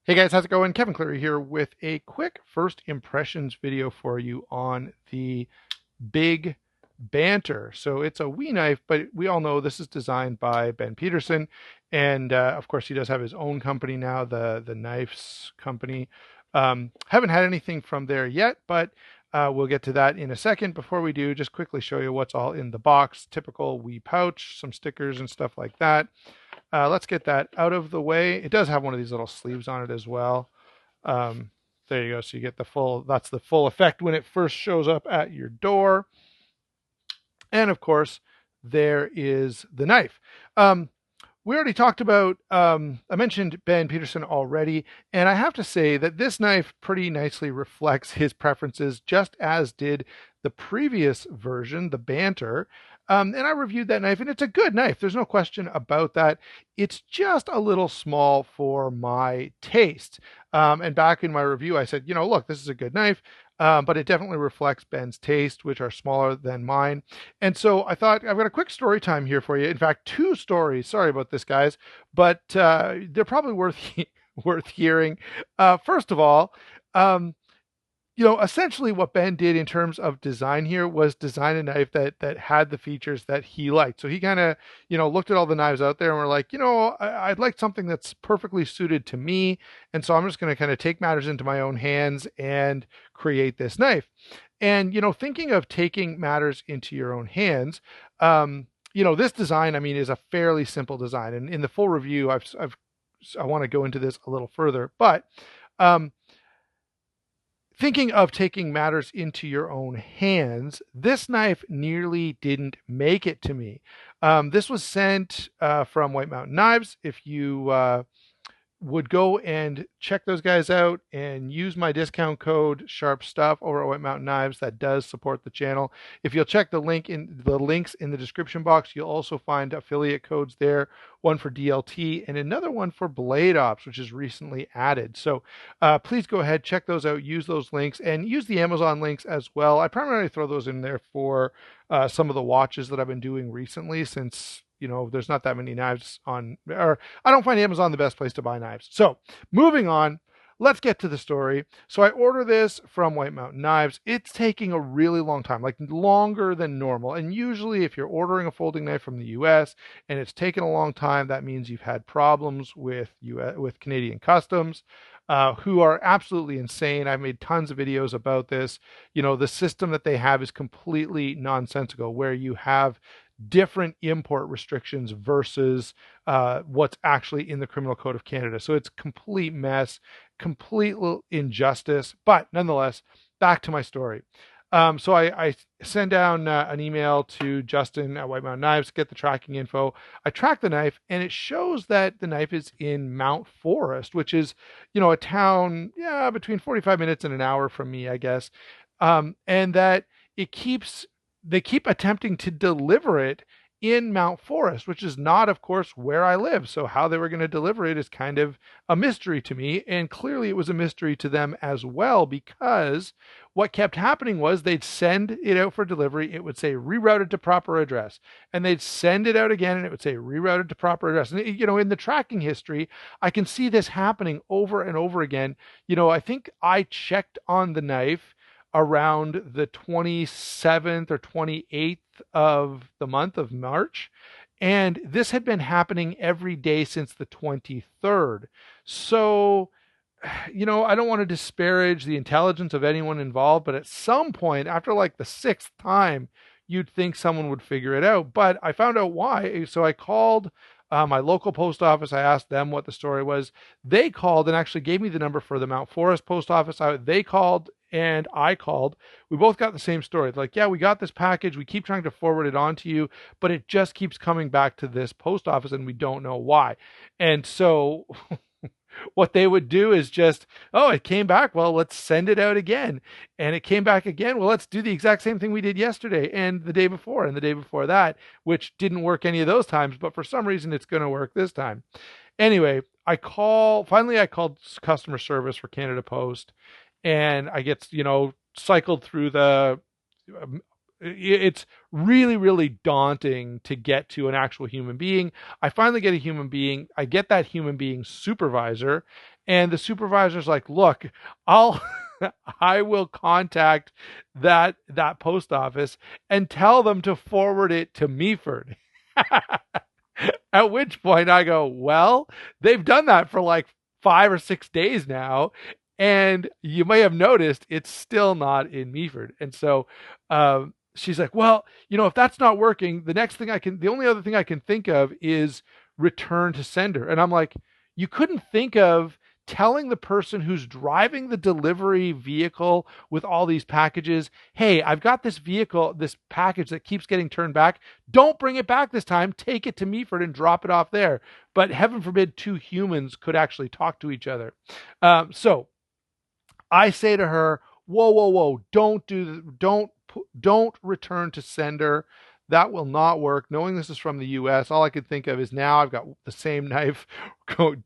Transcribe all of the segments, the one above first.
Hey guys, how's it going? Kevin Cleary here with a quick first impressions video for you on the big Banter. So it's a wee knife, but we all know this is designed by Ben Peterson, and of course he does have his own company now, the Knives Company. Haven't had anything from there yet, but we'll get to that in a second. Before we do, just quickly show you what's all in the box. Typical wee pouch, some stickers and stuff like that. Let's get that out of the way. It does have one of these little sleeves on it as well. There you go. So you get the full, that's the full effect when it first shows up at your door. And of course, there is the knife. We already talked about, I mentioned Ben Peterson already, and I have to say that this knife pretty nicely reflects his preferences, just as did the previous version, the Banter. And I reviewed that knife, and it's a good knife. There's no question about that. It's just a little small for my taste. And back in my review, I said, look, this is a good knife, but it definitely reflects Ben's taste, which are smaller than mine. And so I thought I've got a quick story time here for you. In fact, two stories. Sorry about this, guys, but they're probably worth hearing. First of all, essentially what Ben did in terms of design here was design a knife that had the features that he liked. So he kind of, looked at all the knives out there and were like, I'd like something that's perfectly suited to me. And so I'm just going to kind of take matters into my own hands and create this knife. And, thinking of taking matters into your own hands, this design, is a fairly simple design. And in the full review, I want to go into this a little further, but, thinking of taking matters into your own hands, this knife nearly didn't make it to me. This was sent from White Mountain Knives. If you would go and check those guys out and use my discount code Sharp Stuff over at White Mountain Knives, that does support the channel. If you'll check the links in the description box, you'll also find affiliate codes there, one for DLT and another one for Blade Ops, which is recently added. So please go ahead, check those out, use those links, and use the Amazon links as well. I primarily throw those in there for some of the watches that I've been doing recently, since there's not that many knives on, or I don't find Amazon the best place to buy knives. So moving on, let's get to the story. So I order this from White Mountain Knives. It's taking a really long time, like longer than normal. And usually if you're ordering a folding knife from the US and it's taken a long time, that means you've had problems with Canadian customs, who are absolutely insane. I've made tons of videos about this. The system that they have is completely nonsensical, where you have different import restrictions versus what's actually in the Criminal Code of Canada. So it's complete mess, complete injustice. But nonetheless, back to my story. So I send down an email to Justin at White Mountain Knives to get the tracking info. I track the knife, and it shows that the knife is in Mount Forest, which is, a town, between 45 minutes and an hour from me, I guess. And that they keep attempting to deliver it in Mount Forest, which is not, of course, where I live. So how they were going to deliver it is kind of a mystery to me. And clearly it was a mystery to them as well, because what kept happening was they'd send it out for delivery. It would say rerouted to proper address, and they'd send it out again, and it would say rerouted to proper address. And, in the tracking history, I can see this happening over and over again. I think I checked on the knife around the 27th or 28th of the month of March. And this had been happening every day since the 23rd. So, I don't want to disparage the intelligence of anyone involved, but at some point, after like the sixth time, you'd think someone would figure it out. But I found out why. So I called my local post office. I asked them what the story was. They called and actually gave me the number for the Mount Forest post office. They called and I called. We both got the same story. Like, yeah, we got this package. We keep trying to forward it on to you, but it just keeps coming back to this post office and we don't know why. And so what they would do is just, oh, it came back. Well, let's send it out again. And it came back again. Well, let's do the exact same thing we did yesterday and the day before and the day before that, which didn't work any of those times, but for some reason it's going to work this time. Anyway, finally I called customer service for Canada Post, and I get, cycled through it's really, really daunting to get to an actual human being. I finally get a human being. I get that human being supervisor, And the supervisor's like, look, I'll I will contact that post office and tell them to forward it to Meaford. At which point I go, well, they've done that for like 5 or 6 days now. And you may have noticed it's still not in Meaford. And so she's like, well, if that's not working, the only other thing I can think of is return to sender. And I'm like, you couldn't think of telling the person who's driving the delivery vehicle with all these packages, hey, I've got this package that keeps getting turned back. Don't bring it back this time. Take it to Meaford and drop it off there. But heaven forbid two humans could actually talk to each other. So I say to her, whoa, whoa, whoa, don't return to sender. That will not work. Knowing this is from the US, all I could think of is now I've got the same knife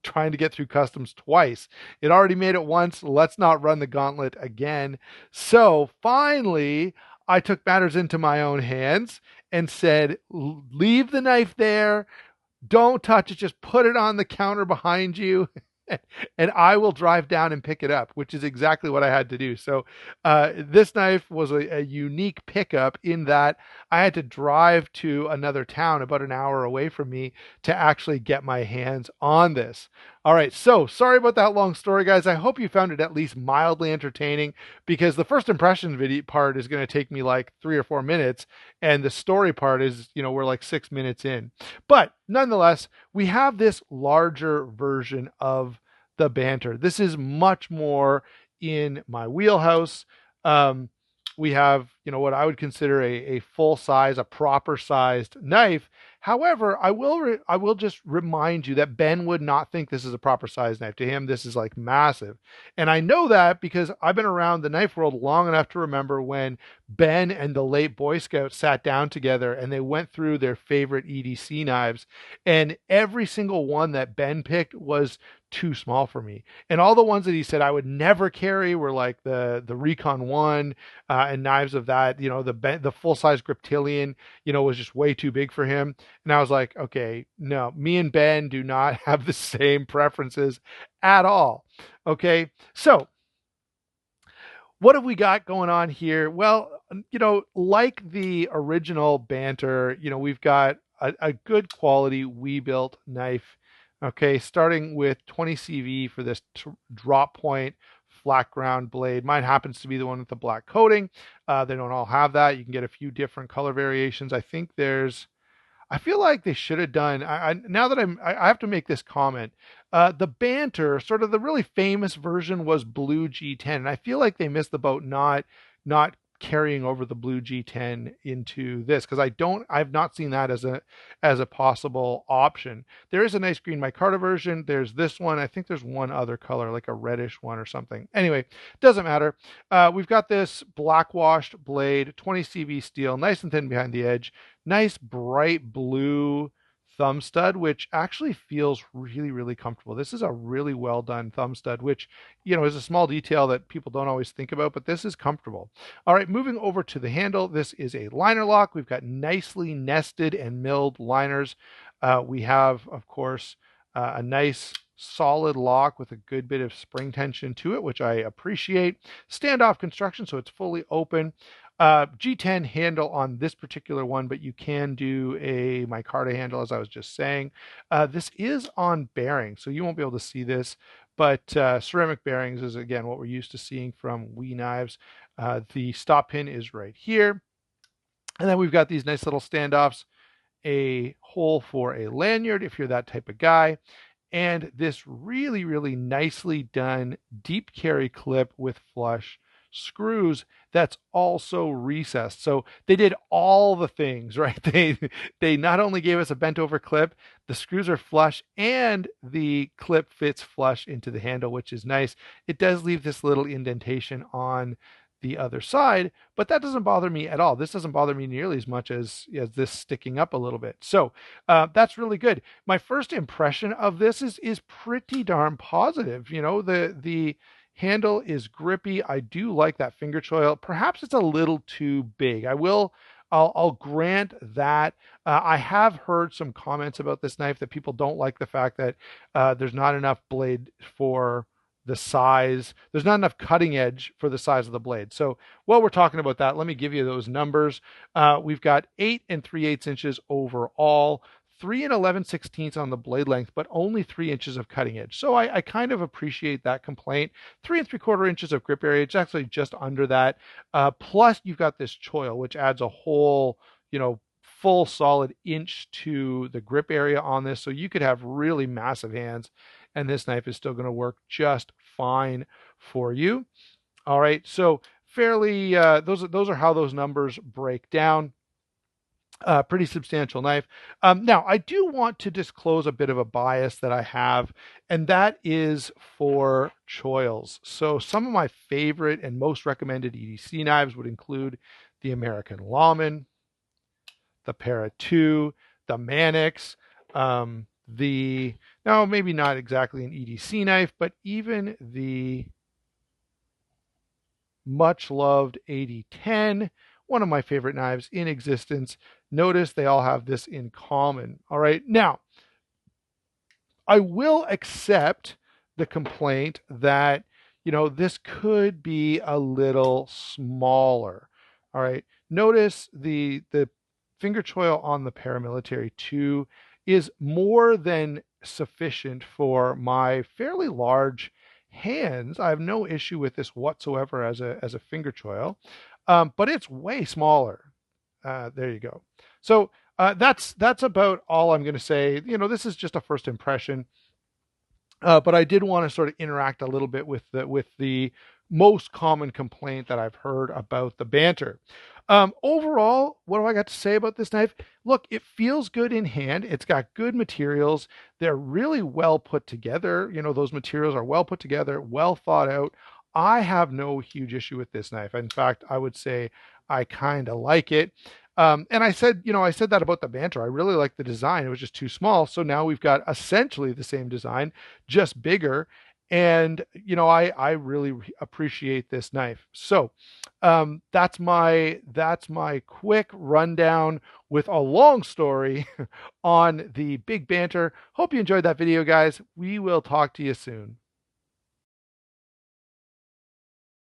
trying to get through customs twice. It already made it once. Let's not run the gauntlet again. So finally, I took matters into my own hands and said, leave the knife there. Don't touch it. Just put it on the counter behind you. And I will drive down and pick it up, which is exactly what I had to do. So this knife was a unique pickup in that I had to drive to another town about an hour away from me to actually get my hands on this. All right, so sorry about that long story, guys. I hope you found it at least mildly entertaining, because the first impression video part is going to take me like 3 or 4 minutes, and the story part is, we're like 6 minutes in. But nonetheless, we have this larger version of the Banter. This is much more in my wheelhouse. We have, what I would consider a full size, a proper sized knife. However, I will just remind you that Ben would not think this is a proper size knife. To him, this is like massive. And I know that because I've been around the knife world long enough to remember when Ben and the late Boy Scouts sat down together and they went through their favorite EDC knives. And every single one that Ben picked was too small for me. And all the ones that he said I would never carry were like the Recon 1 and knives of that, the full-size Griptilian, was just way too big for him. And I was like, okay, no, me and Ben do not have the same preferences at all. Okay, so what have we got going on here? Well, like the original Banter, we've got a good quality we-built knife. Okay, starting with 20 CV for this drop point flat ground blade. Mine happens to be the one with the black coating. They don't all have that. You can get a few different color variations. I feel like they should have done. Now that I have to make this comment. The Banter, sort of the really famous version, was blue G10, and I feel like they missed the boat not carrying over the blue G10 into this, because I've not seen that as a possible option. There is a nice green micarta version. There's this one. I think there's one other color, like a reddish one or something. Anyway, doesn't matter. We've got this black washed blade, 20 CV steel, nice and thin behind the edge, nice bright blue thumb stud, which actually feels really, really comfortable. This is a really well done thumb stud, which, is a small detail that people don't always think about, but this is comfortable. All right, moving over to the handle. This is a liner lock. We've got nicely nested and milled liners. We have, of course, a nice solid lock with a good bit of spring tension to it, which I appreciate. Standoff construction, so it's fully open. G10 handle on this particular one, but you can do a micarta handle, as I was just saying. This is on bearing, so you won't be able to see this, but ceramic bearings is, again, what we're used to seeing from WE knives. The stop pin is right here. And then we've got these nice little standoffs, a hole for a lanyard if you're that type of guy, and this really, really nicely done deep carry clip with flush screws that's also recessed. So they did all the things, right? They not only gave us a bent over clip, the screws are flush, and the clip fits flush into the handle, which is nice. It does leave this little indentation on the other side, but that doesn't bother me at all. This doesn't bother me nearly as much as this sticking up a little bit. So that's really good. My first impression of this is pretty darn positive. The handle is grippy. I do like that finger choil. Perhaps it's a little too big. I'll grant that. I have heard some comments about this knife that people don't like the fact that there's not enough blade for the size. There's not enough cutting edge for the size of the blade. So while we're talking about that, let me give you those numbers. We've got 8 3/8 inches overall, 3 11/16 on the blade length, but only 3 inches of cutting edge. So I kind of appreciate that complaint. 3 3/4 inches of grip area. It's actually just under that. Plus, you've got this choil, which adds a whole, full solid inch to the grip area on this. So you could have really massive hands, and this knife is still going to work just fine for you. All right, so fairly, those are how those numbers break down. Pretty substantial knife. Now, I do want to disclose a bit of a bias that I have, and that is for choils. So some of my favorite and most recommended EDC knives would include the American Lawman, the Para 2, the Mannix, now maybe not exactly an EDC knife, but even the much loved 8010, one of my favorite knives in existence. Notice they all have this in common. All right. Now, I will accept the complaint that, this could be a little smaller. All right. Notice the finger choil on the Paramilitary 2 is more than sufficient for my fairly large hands. I have no issue with this whatsoever as a finger choil, but it's way smaller. There you go. So that's about all I'm going to say. This is just a first impression, but I did want to sort of interact a little bit with the most common complaint that I've heard about the Banter. Overall, what do I got to say about this knife? Look, it feels good in hand. It's got good materials. They're really well put together. Those materials are well put together, well thought out. I have no huge issue with this knife. In fact, I would say I kind of like it. And I said that about the Banter. I really like the design. It was just too small. So now we've got essentially the same design, just bigger. And, I really appreciate this knife. So that's my quick rundown with a long story on the Big Banter. Hope you enjoyed that video, guys. We will talk to you soon.